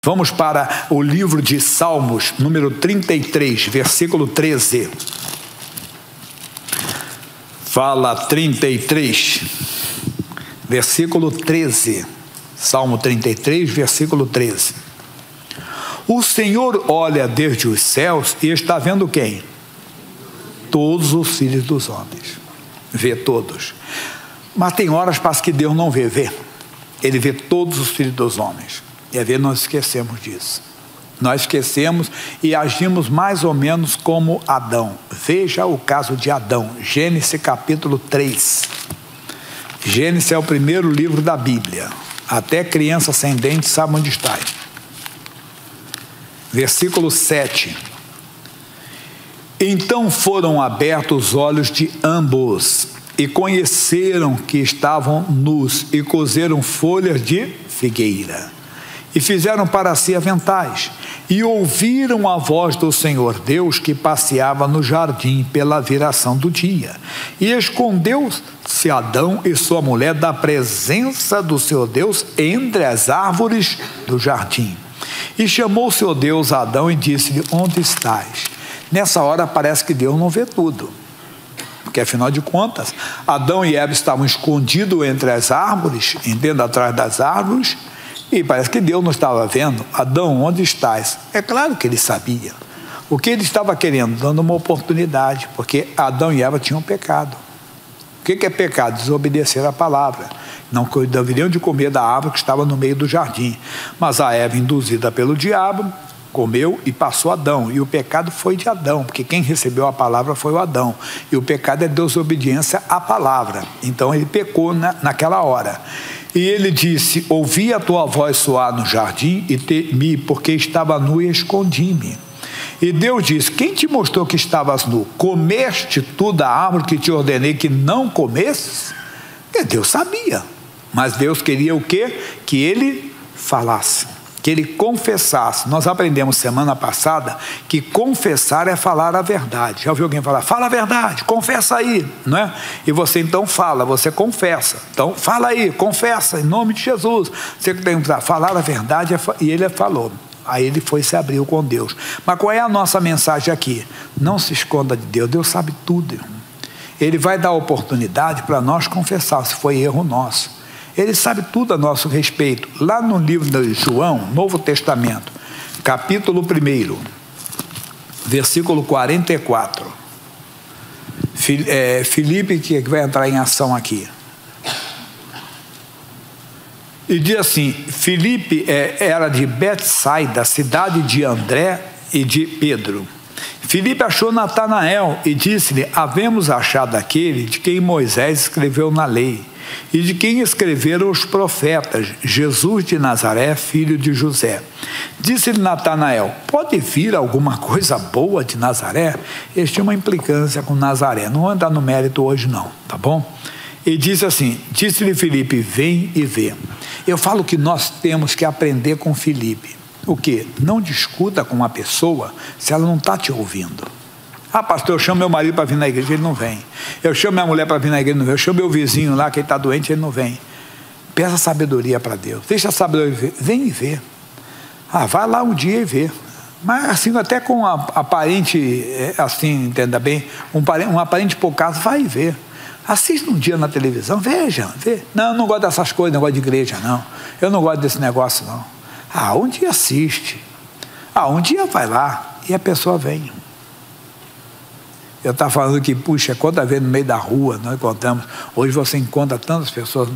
Vamos para o livro de Salmos, número 33, versículo 13. Fala 33, versículo 13. Salmo 33, versículo 13. O Senhor olha desde os céus e está vendo quem? Todos os filhos dos homens. Vê todos. Mas tem horas para que Deus não vê. Ele vê todos os filhos dos homens. E às vezes nós esquecemos disso. Nós esquecemos e agimos mais ou menos como Adão. Veja o caso de Adão. Gênesis capítulo 3. Gênesis é o primeiro livro da Bíblia. Até criança sem dente sabe onde está. Versículo 7. Então foram abertos os olhos de ambos, e conheceram que estavam nus, e coseram folhas de figueira, e fizeram para si aventais, e ouviram a voz do Senhor Deus, que passeava no jardim pela viração do dia. E escondeu-se Adão e sua mulher da presença do seu Deus entre as árvores do jardim. E chamou o seu Deus a Adão e disse-lhe: onde estás? Nessa hora parece que Deus não vê tudo, porque afinal de contas, Adão e Eva estavam escondidos entre as árvores, entenda, atrás das árvores, e parece que Deus não estava vendo. Adão, onde estás? É claro que ele sabia. O que ele estava querendo? Dando uma oportunidade, porque Adão e Eva tinham pecado. O que é pecado? Desobedecer a palavra. Não deveriam de comer da árvore que estava no meio do jardim. Mas a Eva, induzida pelo diabo, comeu e passou Adão. E o pecado foi de Adão, porque quem recebeu a palavra foi o Adão. E o pecado é desobediência à palavra. Então ele pecou naquela hora. E ele disse: ouvi a tua voz soar no jardim e temi, porque estava nu e escondi-me. E Deus disse: quem te mostrou que estavas nu? Comeste tu da árvore que te ordenei que não comesses? Porque Deus sabia. Mas Deus queria o quê? Que ele falasse, que ele confessasse. Nós aprendemos semana passada que confessar é falar a verdade. Já ouviu alguém falar: fala a verdade, confessa aí, não é? E você então fala, você confessa. Então fala aí, confessa, em nome de Jesus. Você tem que falar a verdade, e ele falou. Aí ele foi se abriu com Deus. Mas qual é a nossa mensagem aqui? Não se esconda de Deus, Deus sabe tudo, irmão. Ele vai dar oportunidade para nós confessar se foi erro nosso. Ele sabe tudo a nosso respeito. Lá no livro de João, Novo Testamento, capítulo 1, versículo 44. Filipe que vai entrar em ação aqui. E diz assim: Filipe era de Betsaida, cidade de André e de Pedro. Filipe achou Natanael e disse-lhe: havemos achado aquele de quem Moisés escreveu na lei, e de quem escreveram os profetas, Jesus de Nazaré, filho de José. Disse-lhe Natanael: pode vir alguma coisa boa de Nazaré? Eles tinham uma implicância com Nazaré. Não vou entrar no mérito hoje não, tá bom? E disse assim, disse-lhe Filipe: vem e vê. Eu falo que nós temos que aprender com Filipe. O quê? Não discuta com uma pessoa se ela não está te ouvindo. Ah, pastor, eu chamo meu marido para vir na igreja, ele não vem. Eu chamo minha mulher para vir na igreja, ele não vem. Eu chamo meu vizinho lá, que ele está doente, ele não vem. Peça sabedoria para Deus. Deixa a sabedoria, vem e vê. Ah, vai lá um dia e vê. Mas assim, até com a parente, assim, entenda bem, um parente por caso, vai e vê. Assista um dia na televisão, veja, vê. Não, eu não gosto dessas coisas, não gosto de igreja, não. Eu não gosto desse negócio, não. Ah, um dia assiste. Ah, um dia vai lá e a pessoa vem. Eu estava falando que, puxa, quanta vez no meio da rua nós encontramos. Hoje você encontra tantas pessoas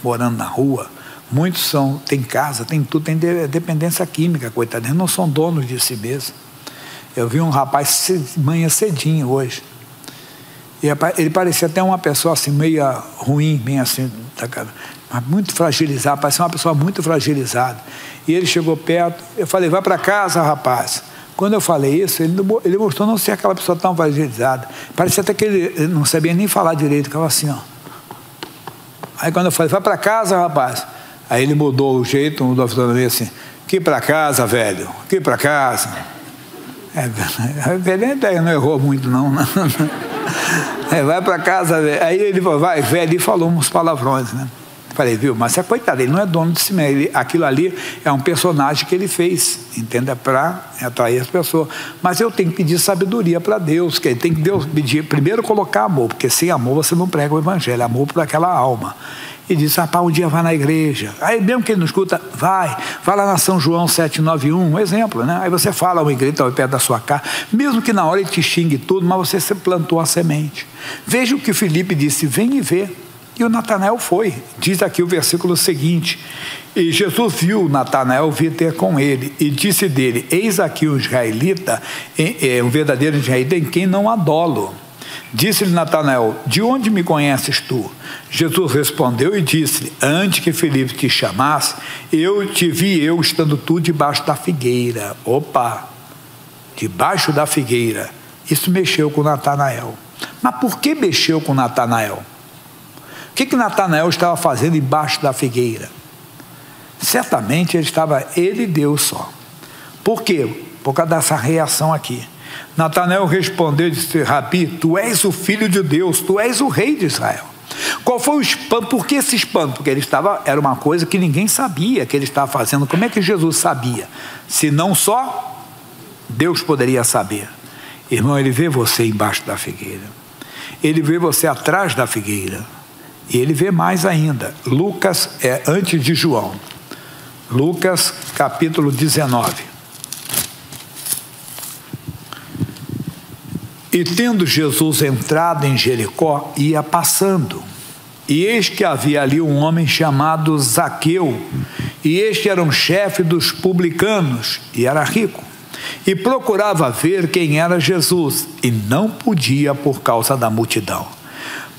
morando na rua. Muitos têm casa, tem tudo, tem dependência química, coitadinhos, não são donos de si mesmos. Eu vi um rapaz manhã cedinho hoje. E ele parecia até uma pessoa assim, meio ruim, meio assim, mas muito fragilizada, parecia uma pessoa muito fragilizada. E ele chegou perto, eu falei: vai para casa, rapaz. Quando eu falei isso, ele mostrou não ser aquela pessoa tão fragilizada. Parecia até que ele não sabia nem falar direito, ficava assim, ó. Aí quando eu falei: vai para casa, rapaz. Aí ele mudou o jeito, mudou a fisionomia assim: que para casa, velho, que para casa. Velho não errou muito, não. Vai para casa, velho. Aí ele falou: vai, velho, e falou uns palavrões, né? Falei, viu, mas é coitado, ele não é dono de si mesmo. Aquilo ali é um personagem que ele fez, entende? Para atrair as pessoas. Mas eu tenho que pedir sabedoria para Deus, que ele tem que pedir, primeiro colocar amor, porque sem amor você não prega o evangelho, amor por aquela alma. E disse, rapaz, um dia vai na igreja. Aí mesmo que ele não escuta, vai lá na São João 791, um exemplo, né? Aí você fala, uma igreja está perto da sua casa, mesmo que na hora ele te xingue tudo, mas você plantou a semente. Veja o que o Filipe disse, vem e vê. E o Natanael foi. Diz aqui o versículo seguinte, e Jesus viu Natanael vir ter com ele, e disse dele, eis aqui um israelita, um verdadeiro israelita em quem não há dolo. Disse-lhe Natanael, de onde me conheces tu? Jesus respondeu e disse-lhe, antes que Filipe te chamasse, eu te vi estando tu debaixo da figueira. Opa, debaixo da figueira. Isso mexeu com Natanael. Mas por que mexeu com Natanael? O que Natanael estava fazendo embaixo da figueira? Certamente ele e Deus só. Por quê? Por causa dessa reação aqui. Natanael respondeu e disse, Rabi, tu és o filho de Deus, tu és o rei de Israel. Qual foi o espanto? Por que esse espanto? Porque era uma coisa que ninguém sabia que ele estava fazendo. Como é que Jesus sabia? Se não só Deus poderia saber. Irmão, ele vê você embaixo da figueira. Ele vê você atrás da figueira. E ele vê mais ainda. Lucas é antes de João. Lucas capítulo 19. E tendo Jesus entrado em Jericó, ia passando. E eis que havia ali um homem chamado Zaqueu. E este era um chefe dos publicanos, e era rico. E procurava ver quem era Jesus, e não podia por causa da multidão,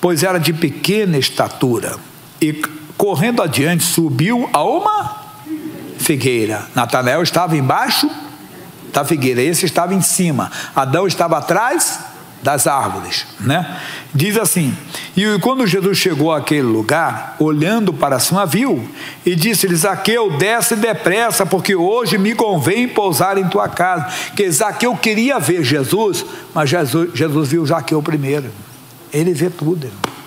pois era de pequena estatura. E correndo adiante, subiu a uma figueira. Natanael estava embaixo da figueira, esse estava em cima, Adão estava atrás das árvores, né? Diz assim, e quando Jesus chegou àquele lugar, olhando para cima, viu, e disse-lhe, Zaqueu, desce depressa, porque hoje me convém pousar em tua casa. Que Zaqueu queria ver Jesus, mas Jesus viu Zaqueu primeiro. Ele vê tudo, irmão.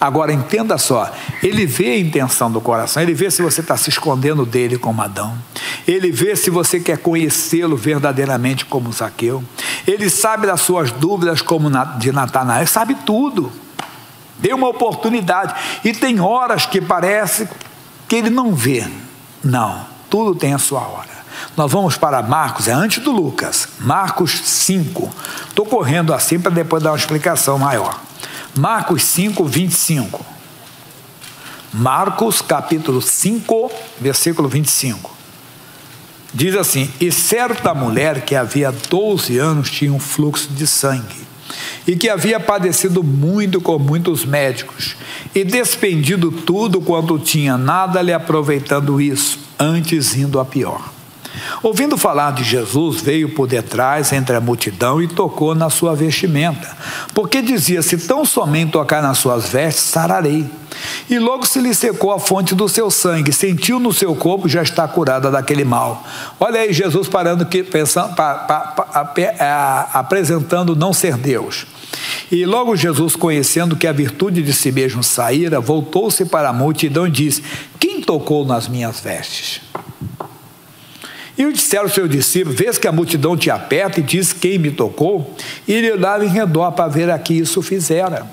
Agora entenda só, ele vê a intenção do coração, ele vê se você está se escondendo dele como Adão, ele vê se você quer conhecê-lo verdadeiramente como Zaqueu, ele sabe das suas dúvidas como de Natanael, ele sabe tudo. Dê uma oportunidade. E tem horas que parece que ele não vê. Não, tudo tem a sua hora. Nós vamos para Marcos, é antes do Lucas, Marcos 5. Estou correndo assim para depois dar uma explicação maior. Marcos 5, 25. Marcos capítulo 5, versículo 25. Diz assim, e certa mulher que havia 12 anos tinha um fluxo de sangue, e que havia padecido muito com muitos médicos, e despendido tudo quanto tinha, nada lhe aproveitando isso, antes indo a pior. Ouvindo falar de Jesus, veio por detrás entre a multidão e tocou na sua vestimenta, porque dizia, se tão somente tocar nas suas vestes, sararei. E logo se lhe secou a fonte do seu sangue, sentiu no seu corpo, já está curada daquele mal. Olha aí Jesus parando aqui, pensando, apresentando não ser Deus. E logo Jesus, conhecendo que a virtude de si mesmo saíra, voltou-se para a multidão e disse, quem tocou nas minhas vestes? E disseram aos seus discípulos, vês que a multidão te aperta e diz quem me tocou? E ele olhava em redor para ver a que isso fizera.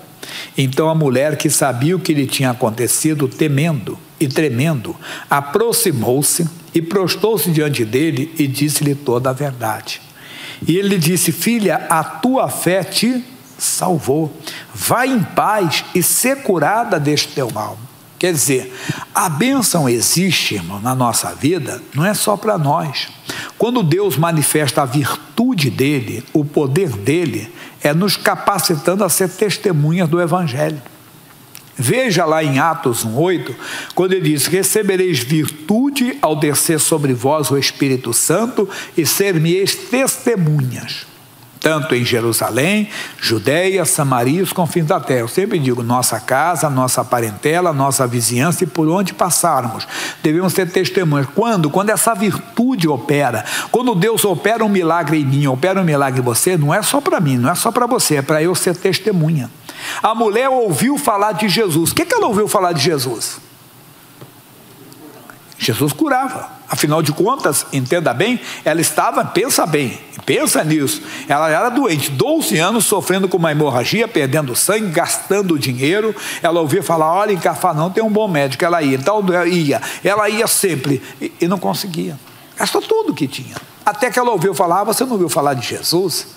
Então a mulher, que sabia o que lhe tinha acontecido, temendo e tremendo, aproximou-se e prostou-se diante dele e disse-lhe toda a verdade. E ele lhe disse, filha, a tua fé te salvou. Vai em paz e ser curada deste teu mal. Quer dizer, a bênção existe, irmão, na nossa vida, não é só para nós. Quando Deus manifesta a virtude dele, o poder dele, é nos capacitando a ser testemunhas do Evangelho. Veja lá em Atos 1:8, quando ele diz, recebereis virtude ao descer sobre vós o Espírito Santo e ser-me-eis testemunhas, tanto em Jerusalém, Judeia, Samaria e os confins da terra. Eu sempre digo, nossa casa, nossa parentela, nossa vizinhança e por onde passarmos, devemos ser testemunhas. Quando? Quando essa virtude opera. Quando Deus opera um milagre em mim, opera um milagre em você, não é só para mim, não é só para você, é para eu ser testemunha. A mulher ouviu falar de Jesus. O que ela ouviu falar de Jesus? Jesus curava. Afinal de contas, entenda bem, ela estava, pensa bem, pensa nisso, ela era doente, 12 anos sofrendo com uma hemorragia, perdendo sangue, gastando dinheiro. Ela ouvia falar, olha, em Cafarnaum tem um bom médico. Ela ia, então ela ia sempre e não conseguia, gastou tudo que tinha, até que ela ouviu falar, você não ouviu falar de Jesus?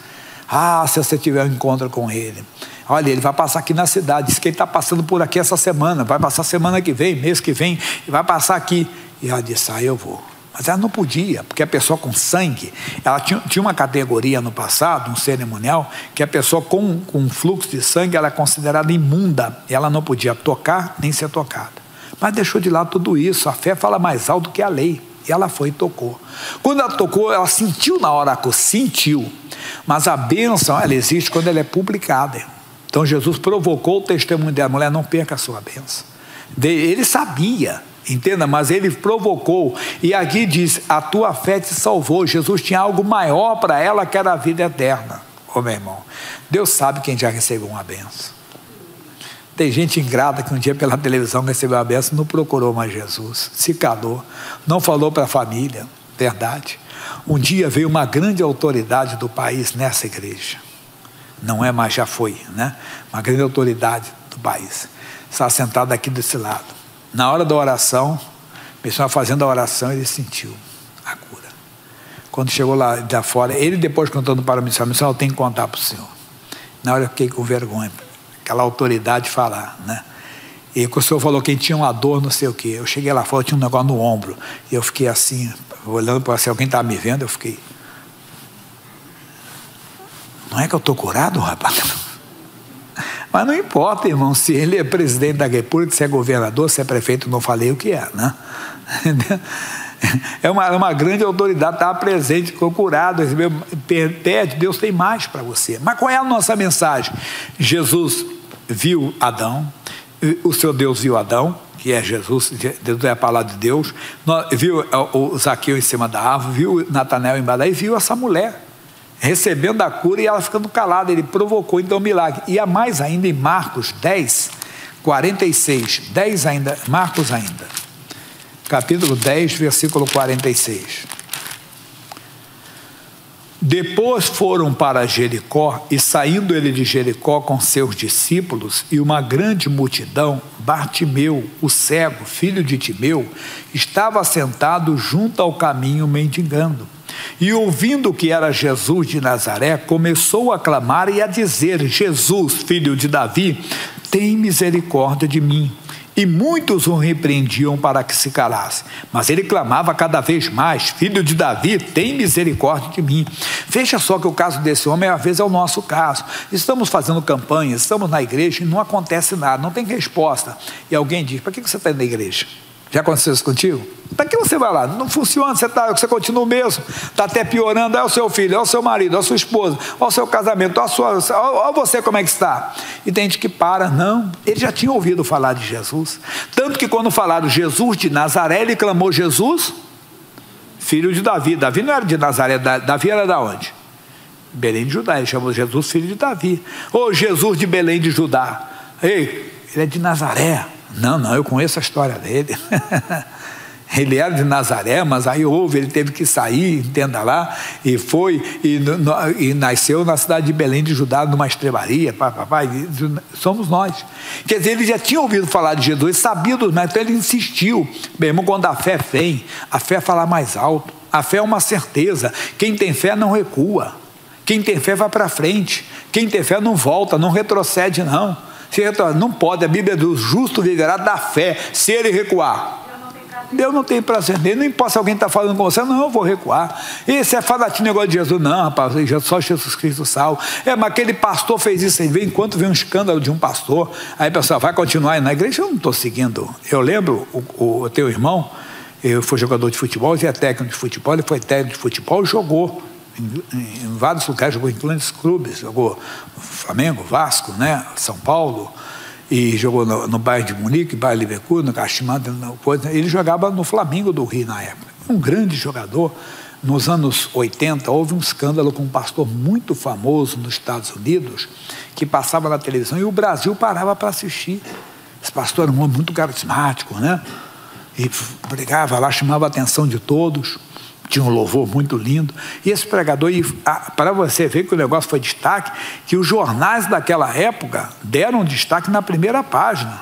Se você tiver um encontro com ele, olha, ele vai passar aqui na cidade, diz que ele está passando por aqui essa semana, vai passar semana que vem, mês que vem, e vai passar aqui. E ela disse, eu vou. Mas ela não podia, porque a pessoa com sangue, ela tinha uma categoria no passado, um cerimonial, que a pessoa com fluxo de sangue, ela é considerada imunda, e ela não podia tocar nem ser tocada. Mas deixou de lado tudo isso, a fé fala mais alto que a lei. E ela foi e tocou. Quando ela tocou, ela sentiu na hora, sentiu. Mas a bênção, ela existe quando ela é publicada. Então Jesus provocou o testemunho dela, mulher, não perca a sua bênção. Ele sabia, entenda, mas ele provocou. E aqui diz, a tua fé te salvou. Jesus tinha algo maior para ela, que era a vida eterna. Meu irmão, Deus sabe quem já recebeu uma bênção. Tem gente ingrata que um dia pela televisão recebeu a bênção, não procurou mais Jesus, se calou, não falou para a família, verdade. Um dia veio uma grande autoridade do país nessa igreja, não é mais, já foi, né? Uma grande autoridade do país, estava sentado aqui desse lado. Na hora da oração, o pessoal fazendo a oração, ele sentiu a cura. Quando chegou lá de fora, ele depois contando para o missionário, eu tenho que contar para o senhor. Na hora eu fiquei com vergonha, aquela autoridade falar, né? E o senhor falou que tinha uma dor, não sei o que. Eu cheguei lá fora, tinha um negócio no ombro. E eu fiquei assim, olhando para se alguém estava me vendo, eu fiquei. Não é que eu estou curado, rapaz? Mas não importa, irmão, se ele é presidente da República, se é governador, se é prefeito, não falei o que é, né? É uma grande autoridade, estava presente, ficou curado, recebeu, pede, Deus tem mais para você. Mas qual é a nossa mensagem? Jesus viu Adão, o seu Deus viu Adão, que é Jesus, Deus é a palavra de Deus, viu o Zaqueu em cima da árvore, viu Natanael embaixo, e viu essa mulher recebendo a cura e ela ficando calada. Ele provocou então o milagre. E há mais ainda em Marcos 10, 46, 10 ainda, Marcos ainda, capítulo 10, versículo 46. Depois foram para Jericó, e saindo ele de Jericó com seus discípulos e uma grande multidão, Bartimeu, o cego, filho de Timeu, estava sentado junto ao caminho mendigando. E ouvindo que era Jesus de Nazaré, começou a clamar e a dizer, Jesus, filho de Davi, tem misericórdia de mim. E muitos o repreendiam para que se calasse. Mas ele clamava cada vez mais, filho de Davi, tem misericórdia de mim. Veja só que o caso desse homem, às vezes, é o nosso caso. Estamos fazendo campanha, estamos na igreja e não acontece nada, não tem resposta. E alguém diz, para que você está indo na igreja? Já aconteceu isso contigo? Para que você vai lá? Não funciona, você continua o mesmo, está até piorando, é o seu filho, é o seu marido, é a sua esposa, é o seu casamento, olha você como é que está. E tem gente que para, não, ele já tinha ouvido falar de Jesus, tanto que quando falaram Jesus de Nazaré, ele clamou Jesus, filho de Davi. Davi não era de Nazaré, Davi era da onde? Belém de Judá, ele chamou Jesus filho de Davi. Ô Jesus de Belém de Judá, ei, ele é de Nazaré. Não, eu conheço a história dele. Ele era de Nazaré, mas aí ele teve que sair, entenda lá, e foi, e nasceu na cidade de Belém de Judá, numa estrebaria, somos nós. Quer dizer, ele já tinha ouvido falar de Jesus, sabia dos métodos, então ele insistiu. Meu irmão, quando a fé vem, a fé fala mais alto, a fé é uma certeza, quem tem fé não recua, quem tem fé vai para frente, quem tem fé não volta, não retrocede não. Não pode, a Bíblia diz, o justo viverá da fé, se ele recuar. Deus não tem prazer nele, não importa se alguém está falando com você, não, eu vou recuar. Esse é fanatismo, negócio de Jesus, não, rapaz, só Jesus Cristo salva. Mas aquele pastor fez isso, aí, enquanto vem um escândalo de um pastor, aí o pessoal vai continuar aí na igreja, eu não estou seguindo. Eu lembro, o teu irmão, eu fui jogador de futebol, ele é técnico de futebol, ele foi técnico de futebol e jogou em vários lugares, jogou em grandes clubes, jogou Flamengo, Vasco, né, São Paulo, e jogou no Bayern de Munique, Bayern Leverkusen, no Caximã, ele jogava no Flamengo do Rio na época, um grande jogador. Nos anos 80 houve um escândalo com um pastor muito famoso nos Estados Unidos, que passava na televisão e o Brasil parava para assistir. Esse pastor era um homem muito carismático, né? e pregava lá, chamava a atenção de todos, tinha um louvor muito lindo. E esse pregador, para você ver que o negócio foi destaque, que os jornais daquela época deram destaque na primeira página.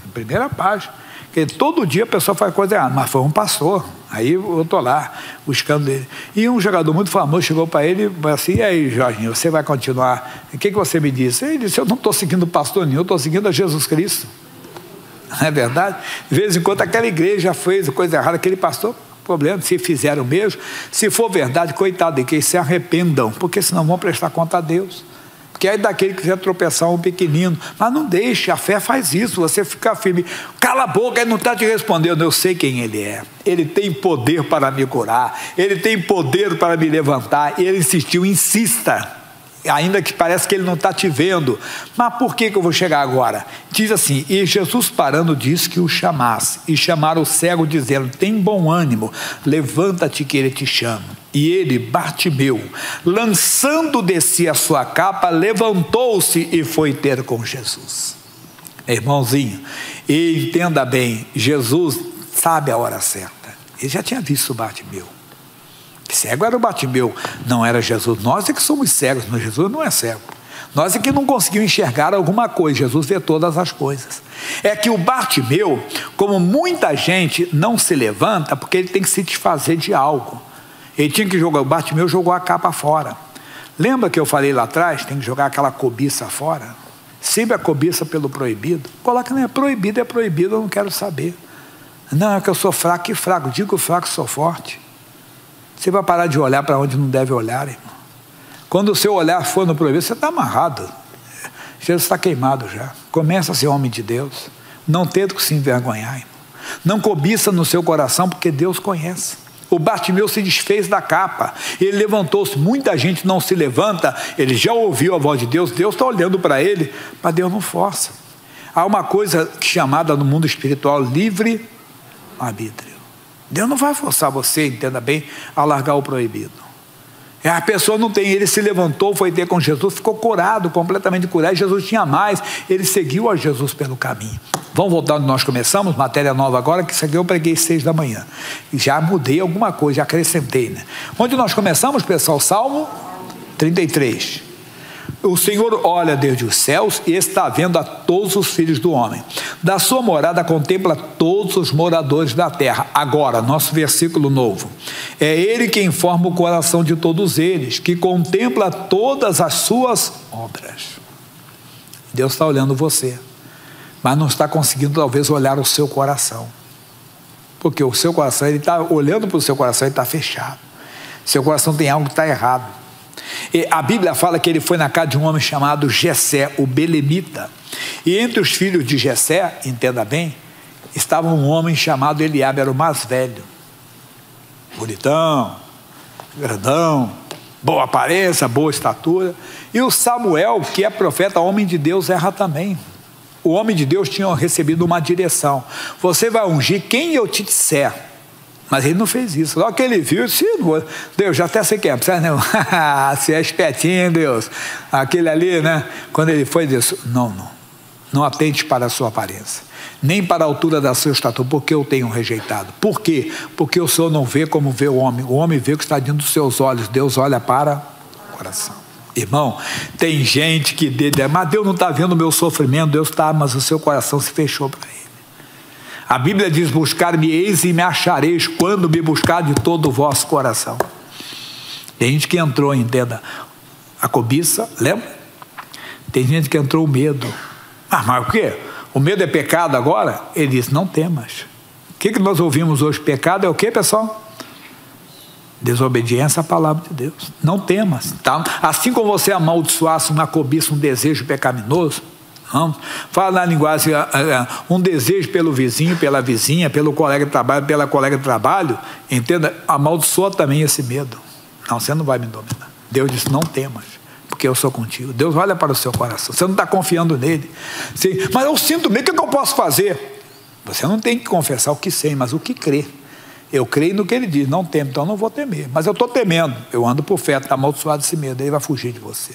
Na primeira página. Porque todo dia a pessoa faz coisa errada, mas foi um pastor. Aí eu estou lá, buscando ele. E um jogador muito famoso chegou para ele e falou assim: e aí, Jorginho, você vai continuar? O que você me disse? Ele disse: eu não estou seguindo o pastor nenhum, eu estou seguindo a Jesus Cristo. Não é verdade? De vez em quando aquela igreja fez coisa errada, aquele pastor, problema, se fizeram mesmo. Se for verdade, coitado de quem se arrependam, porque senão vão prestar conta a Deus. Porque aí daquele que quiser tropeçar um pequenino, mas não deixe, a fé faz isso, você fica firme, cala a boca, ele não está te respondendo, eu sei quem ele é, ele tem poder para me curar, ele tem poder para me levantar, e ele insistiu, insista, ainda que parece que ele não está te vendo. Mas por que eu vou chegar agora? Diz assim: e Jesus parando disse que o chamasse, e chamaram o cego dizendo: tem bom ânimo, levanta-te que ele te chama. E ele, Bartimeu, lançando de si a sua capa, levantou-se e foi ter com Jesus. Irmãozinho, e entenda bem, Jesus sabe a hora certa. Ele já tinha visto o Bartimeu. Cego era o Bartimeu, não era Jesus. Nós é que somos cegos, mas Jesus não é cego. Nós é que não conseguimos enxergar alguma coisa, Jesus vê todas as coisas. É que o Bartimeu, como muita gente não se levanta, porque ele tem que se desfazer de algo. Ele tinha que jogar, o Bartimeu jogou a capa fora. Lembra que eu falei lá atrás, tem que jogar aquela cobiça fora? Sempre a cobiça pelo proibido. Coloca, não é proibido, eu não quero saber. Não, é que eu sou fraco e fraco, digo fraco, sou forte. Você vai parar de olhar para onde não deve olhar, irmão. Quando o seu olhar for no proibido, você está amarrado. Jesus está queimado já. Começa a ser homem de Deus. Não tenta se envergonhar, irmão. Não cobiça no seu coração, porque Deus conhece. O Bartimeu se desfez da capa. Ele levantou-se. Muita gente não se levanta. Ele já ouviu a voz de Deus. Deus está olhando para ele, mas Deus não força. Há uma coisa chamada no mundo espiritual livre-arbítrio. Deus não vai forçar você, entenda bem, a largar o proibido. A pessoa não tem, ele se levantou, foi ter com Jesus, ficou curado, completamente curado. Jesus tinha mais, ele seguiu a Jesus pelo caminho. Vamos voltar onde nós começamos, matéria nova agora, que isso aqui eu preguei 6 da manhã. E já mudei alguma coisa, já acrescentei, né? Onde nós começamos, pessoal? Salmo 33. O Senhor olha desde os céus e está vendo a todos os filhos do homem. Da sua morada contempla todos os moradores da terra. Agora, nosso versículo novo. É Ele quem forma o coração de todos eles, que contempla todas as suas obras. Deus está olhando você, mas não está conseguindo talvez olhar o seu coração. Porque o seu coração, ele está olhando para o seu coração, ele está fechado. Seu coração tem algo que está errado. E a Bíblia fala que ele foi na casa de um homem chamado Jessé, o belemita. E entre os filhos de Jessé, entenda bem, estava um homem chamado Eliabe, era o mais velho. Bonitão, grandão, boa aparência, boa estatura. E o Samuel, que é profeta, homem de Deus, erra também. O homem de Deus tinha recebido uma direção. Você vai ungir quem eu te disser. Mas ele não fez isso. Logo que ele viu, disse: Deus, já até sei quem é. Você é espertinho, Deus. Aquele ali, né? Quando ele foi, disse: não atente para a sua aparência, nem para a altura da sua estatura, porque eu tenho rejeitado. Por quê? Porque o Senhor não vê como vê o homem vê o que está dentro dos seus olhos. Deus olha para o coração. Irmão, tem gente que mas Deus não está vendo o meu sofrimento. Deus está, mas o seu coração se fechou para ele. A Bíblia diz: buscar-me-eis e me achareis quando me buscar de todo o vosso coração. Tem gente que entrou, entenda, a cobiça, lembra? Tem gente que entrou o medo. Mas o quê? O medo é pecado agora? Ele diz: não temas. O que nós ouvimos hoje? Pecado é o quê, pessoal? Desobediência à palavra de Deus. Não temas, tá? Assim como você amaldiçoasse uma cobiça, um desejo pecaminoso, não. Fala na linguagem, um desejo pelo vizinho, pela vizinha, pelo colega de trabalho, pela colega de trabalho, entenda, amaldiçoa também esse medo. Não, você não vai me dominar. Deus disse: não temas, porque eu sou contigo. Deus olha para o seu coração, você não está confiando nele. Sim, mas eu sinto medo, o que eu posso fazer? Você não tem que confessar o que sei, mas o que crê. Eu creio no que ele diz: não temo, então não vou temer. Mas eu estou temendo, eu ando por fé, está amaldiçoado esse medo, ele vai fugir de você.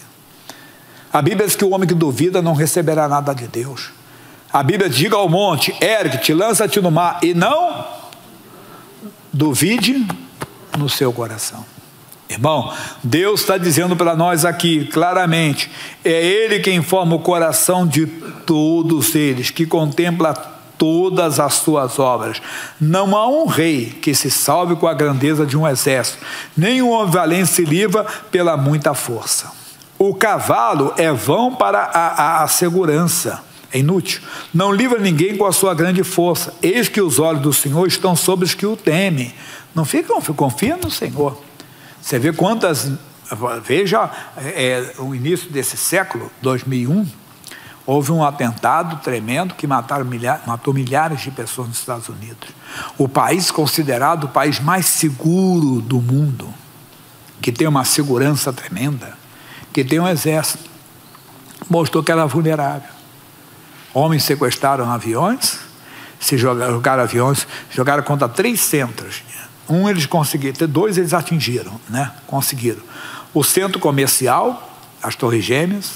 A Bíblia diz que o homem que duvida não receberá nada de Deus. A Bíblia diz: diga ao monte, ergue-te, lança-te no mar, e não duvide no seu coração. Irmão, Deus está dizendo para nós aqui claramente: é Ele quem forma o coração de todos eles, que contempla todas as suas obras. Não há um rei que se salve com a grandeza de um exército, nem um homem valente se livra pela muita força. O cavalo é vão para a segurança, é inútil. Não livra ninguém com a sua grande força. Eis que os olhos do Senhor estão sobre os que o temem. Não confia no Senhor. Você vê quantas... Veja, o início desse século, 2001, houve um atentado tremendo que matou milhares de pessoas nos Estados Unidos. O país considerado o país mais seguro do mundo, que tem uma segurança tremenda, que tem um exército, mostrou que era vulnerável. Homens sequestraram aviões, jogaram aviões, jogaram contra 3 centros. Um eles conseguiram, 2 eles atingiram, né? Conseguiram. O centro comercial, as Torres Gêmeas,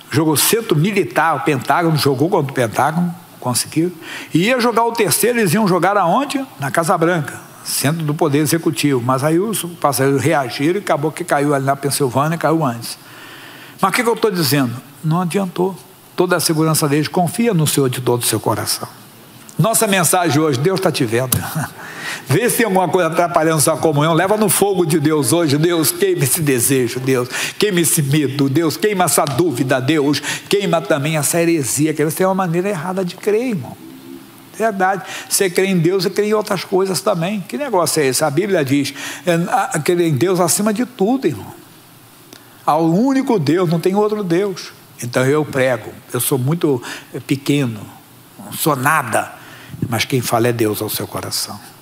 jogou o centro militar, o Pentágono, jogou contra o Pentágono, conseguiram. E ia jogar o terceiro, eles iam jogar aonde? Na Casa Branca, centro do Poder Executivo. Mas aí os passageiros reagiram e acabou que caiu ali na Pensilvânia, caiu antes. Mas o que eu estou dizendo? Não adiantou. Toda a segurança deles, confia no Senhor de todo o seu coração. Nossa mensagem hoje: Deus está te vendo. Vê se tem alguma coisa atrapalhando sua comunhão. Leva no fogo de Deus hoje. Deus, queima esse desejo, Deus. Queima esse medo, Deus. Queima essa dúvida, Deus. Queima também essa heresia. Que você tem uma maneira errada de crer, irmão. Verdade. Você crê em Deus e crê em outras coisas também. Que negócio é esse? A Bíblia diz: crer em Deus acima de tudo, irmão. Ao único Deus, não tem outro Deus. Então eu prego. Eu sou muito pequeno. Não sou nada. Mas quem fala é Deus ao seu coração.